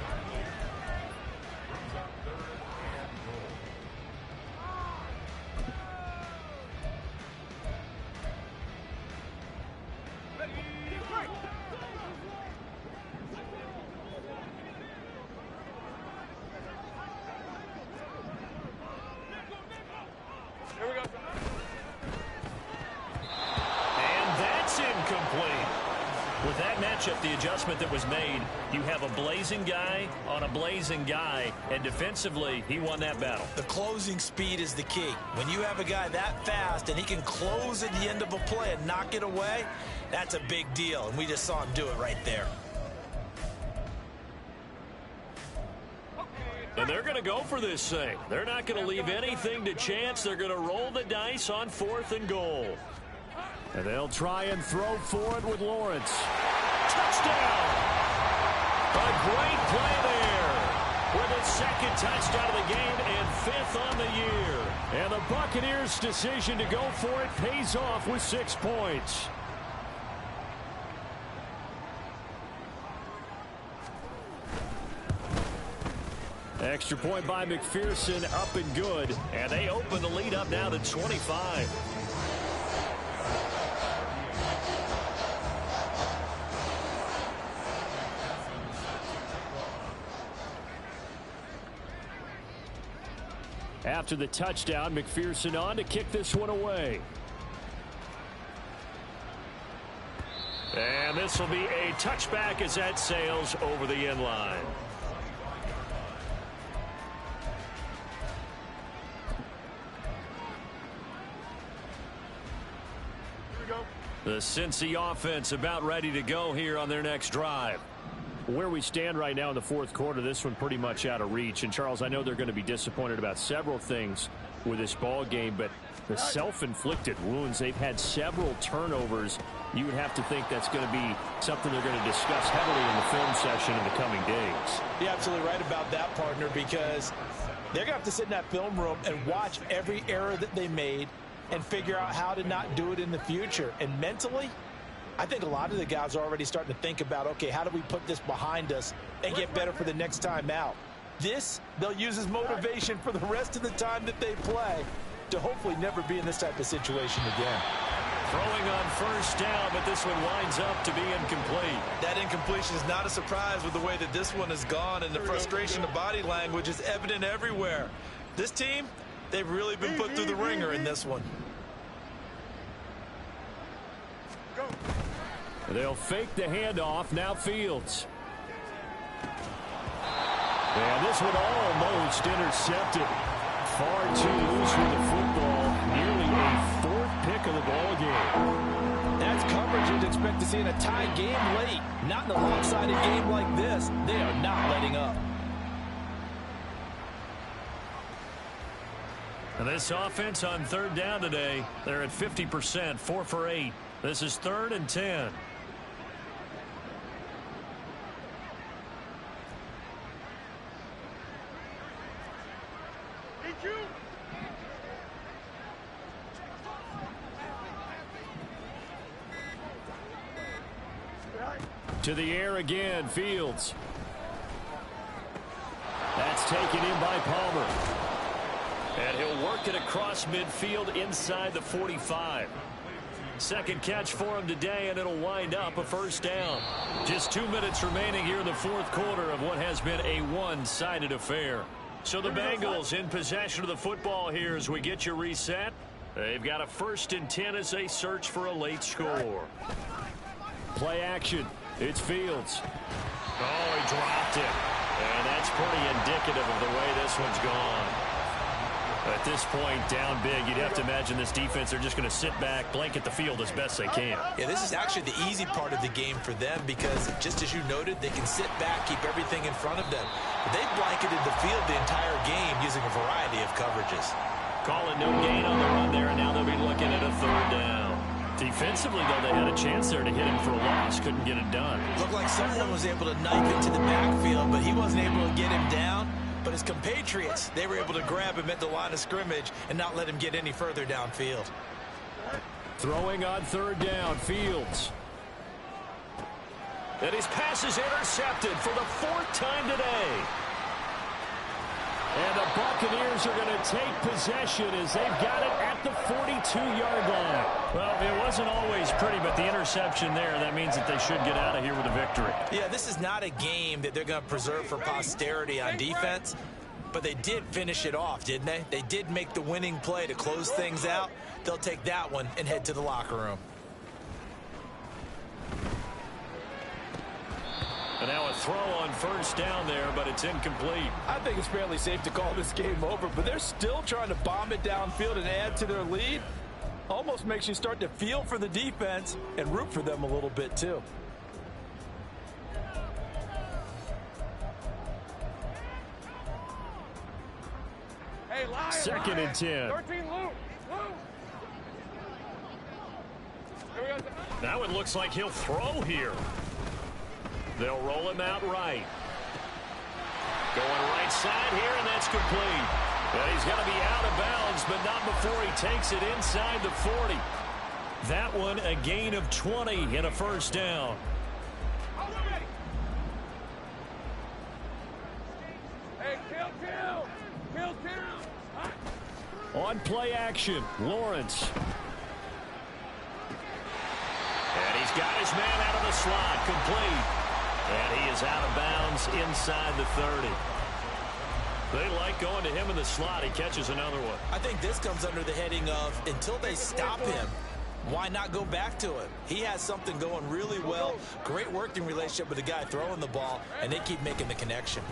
With that matchup, the adjustment that was made, you have a blazing guy on a blazing guy, and defensively, he won that battle. The closing speed is the key. When you have a guy that fast and he can close at the end of a play and knock it away, that's a big deal, and we just saw him do it right there. And they're going to go for this thing. They're not going to leave anything to chance. They're going to roll the dice on 4th and goal. And they'll try and throw for it with Lawrence. Touchdown! A great play there with his 2nd touchdown of the game and 5th on the year. And the Buccaneers' decision to go for it pays off with 6 points. Extra point by McPherson, up and good. And they open the lead up now to 25. After the touchdown, McPherson on to kick this one away. And this will be a touchback as that sails over the end line. The Cincy offense about ready to go here on their next drive. Where we stand right now in the 4th quarter, this one pretty much out of reach. And, Charles, I know they're going to be disappointed about several things with this ball game, but the self-inflicted wounds, they've had several turnovers. You would have to think that's going to be something they're going to discuss heavily in the film session in the coming days. You're absolutely right about that, partner, because they're going to have to sit in that film room and watch every error that they made and figure out how to not do it in the future. And mentally, I think a lot of the guys are already starting to think about, okay, how do we put this behind us and get better for the next time out? This, they'll use as motivation for the rest of the time that they play to hopefully never be in this type of situation again. Throwing on 1st down, but this one winds up to be incomplete. That incompletion is not a surprise with the way that this one has gone, and the frustration of body language is evident everywhere. This team, they've really been put through the ringer in this one. They'll fake the handoff. Now Fields. And this one almost intercepted. Far too loose with the football. Nearly a 4th pick of the ball game. That's coverage you'd expect to see in a tie game late. Not in a lopsided game like this. They are not letting up. And this offense on 3rd down today, they're at 50%, 4 for 8. This is 3rd and 10. To the air again, Fields. That's taken in by Palmer. And he'll work it across midfield inside the 45. 2nd catch for him today, and it'll wind up a 1st down. Just 2 minutes remaining here in the 4th quarter of what has been a one-sided affair. So the Bengals in possession of the football here as we get you reset. They've got a 1st and 10 as they search for a late score. Play action. It's Fields. Oh, he dropped it. And that's pretty indicative of the way this one's gone. At this point, down big, you'd have to imagine this defense, they're just going to sit back, blanket the field as best they can. Yeah, this is actually the easy part of the game for them because, just as you noted, they can sit back, keep everything in front of them. But they've blanketed the field the entire game using a variety of coverages. Calling no gain on the run there, and now they'll be looking at a 3rd down. Defensively, though, they had a chance there to hit him for a loss. Couldn't get it done. Looked like someone was able to knife into the backfield, but he wasn't able to get him down. But his compatriots, they were able to grab him at the line of scrimmage and not let him get any further downfield. Throwing on 3rd down, Fields. And his pass is intercepted for the 4th time today. And the Buccaneers are going to take possession as they've got it at the 42-yard line. Well, it wasn't always pretty, but the interception there, that means that they should get out of here with a victory. Yeah, this is not a game that they're going to preserve for posterity on defense, but they did finish it off, didn't they? They did make the winning play to close things out. They'll take that one and head to the locker room. And now a throw on 1st down there, but it's incomplete. I think it's fairly safe to call this game over, but they're still trying to bomb it downfield and add to their lead. Almost makes you start to feel for the defense and root for them a little bit, too. 2nd and 10. 13, Luke. Now it looks like he'll throw here. They'll roll him out right. Going right side here, and that's complete. And he's going to be out of bounds, but not before he takes it inside the 40. That one a gain of 20 and a first down. Hey, kill. On play action, Lawrence. And he's got his man out of the slot, complete. And he is out of bounds inside the 30. They like going to him in the slot. He catches another one. I think this comes under the heading of until they stop him, why not go back to him? He has something going really well. Great working relationship with the guy throwing the ball, and they keep making the connection.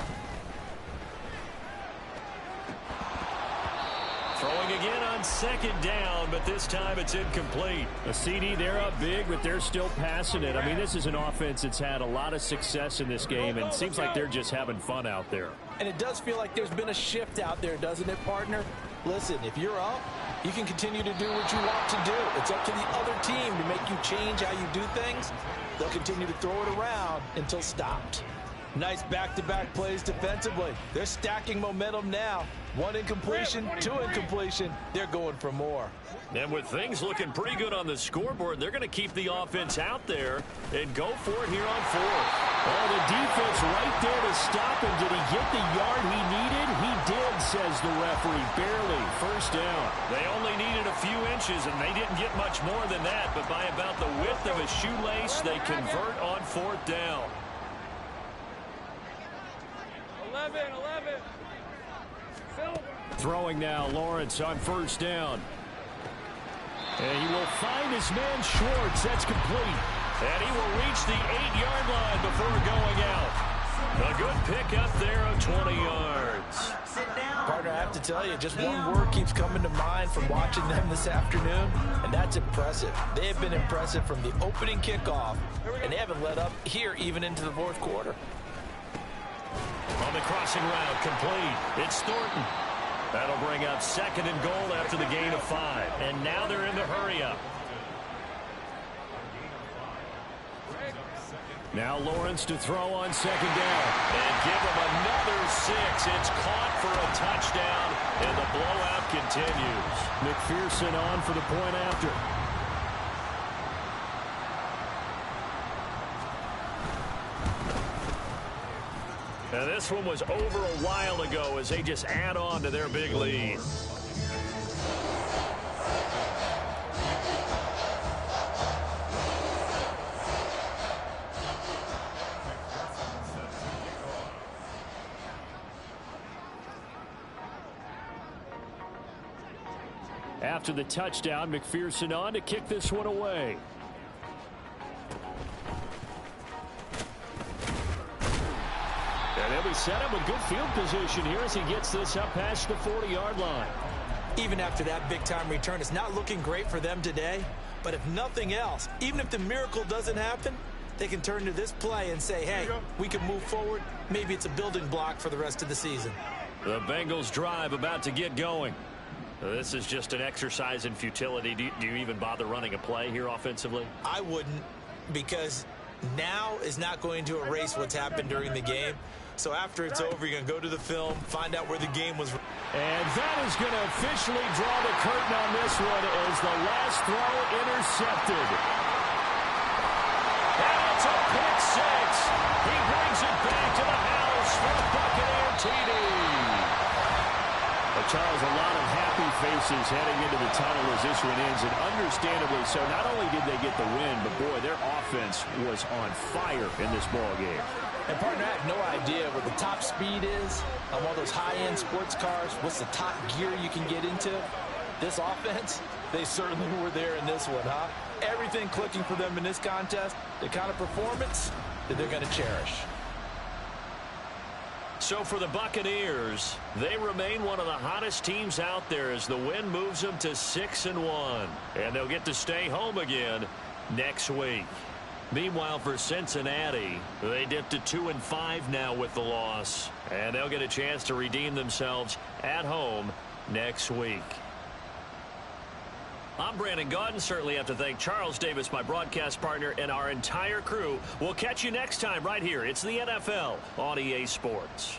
Throwing again on 2nd down, but this time it's incomplete. A CD, they're up big, but they're still passing it. I mean, this is an offense that's had a lot of success in this game, and it seems like they're just having fun out there. And it does feel like there's been a shift out there, doesn't it, partner? Listen, if you're up, you can continue to do what you want to do. It's up to the other team to make you change how you do things. They'll continue to throw it around until stopped. Nice back-to-back plays defensively. They're stacking momentum now. 1 incompletion, 2 incompletion. They're going for more. And with things looking pretty good on the scoreboard, they're going to keep the offense out there and go for it here on 4th. Oh, the defense right there to stop him. Did he get the yard he needed? He did, says the referee. Barely. First down. They only needed a few inches, and they didn't get much more than that. But by about the width of a shoelace, they convert on 4th down. 11. Throwing now, Lawrence on 1st down. And he will find his man Schwartz. That's complete. And he will reach the 8-yard line before going out. A good pickup there of 20 yards. Partner, I have to tell you, just one word keeps coming to mind from watching them this afternoon, and that's impressive. They have been impressive from the opening kickoff, and they haven't let up here even into the 4th quarter. On the crossing route, complete. It's Thornton. That'll bring up 2nd and goal after the gain of 5. And now they're in the hurry-up. Now Lawrence to throw on 2nd down. And give him another 6. It's caught for a touchdown, and the blowout continues. McPherson on for the point after. And this one was over a while ago as they just add on to their big lead. After the touchdown, McPherson on to kick this one away. And they'll be set up with good field position here as he gets this up past the 40-yard line. Even after that big-time return, it's not looking great for them today. But if nothing else, even if the miracle doesn't happen, they can turn to this play and say, hey, we can move forward. Maybe it's a building block for the rest of the season. The Bengals drive about to get going. This is just an exercise in futility. Do you even bother running a play here offensively? I wouldn't, because now is not going to erase what's happened during the game. So after it's over, you're going to go to the film, find out where the game was. And that is going to officially draw the curtain on this one as the last throw intercepted. And it's a pick 6. He brings it back to the house for the Buccaneer TD. Charles, a lot of happy faces heading into the tunnel as this one ends, and understandably so. Not only did they get the win, but boy, their offense was on fire in this ball game. And partner, I have no idea what the top speed is on one of those high-end sports cars. What's the top gear you can get into? This offense, they certainly were there in this one, huh? Everything clicking for them in this contest, the kind of performance that they're going to cherish. So for the Buccaneers, they remain one of the hottest teams out there as the win moves them to 6-1. And they'll get to stay home again next week. Meanwhile, for Cincinnati, they dipped to 2-5 now with the loss. And they'll get a chance to redeem themselves at home next week. I'm Brandon Gaudin. Certainly have to thank Charles Davis, my broadcast partner, and our entire crew. We'll catch you next time right here. It's the NFL on EA Sports.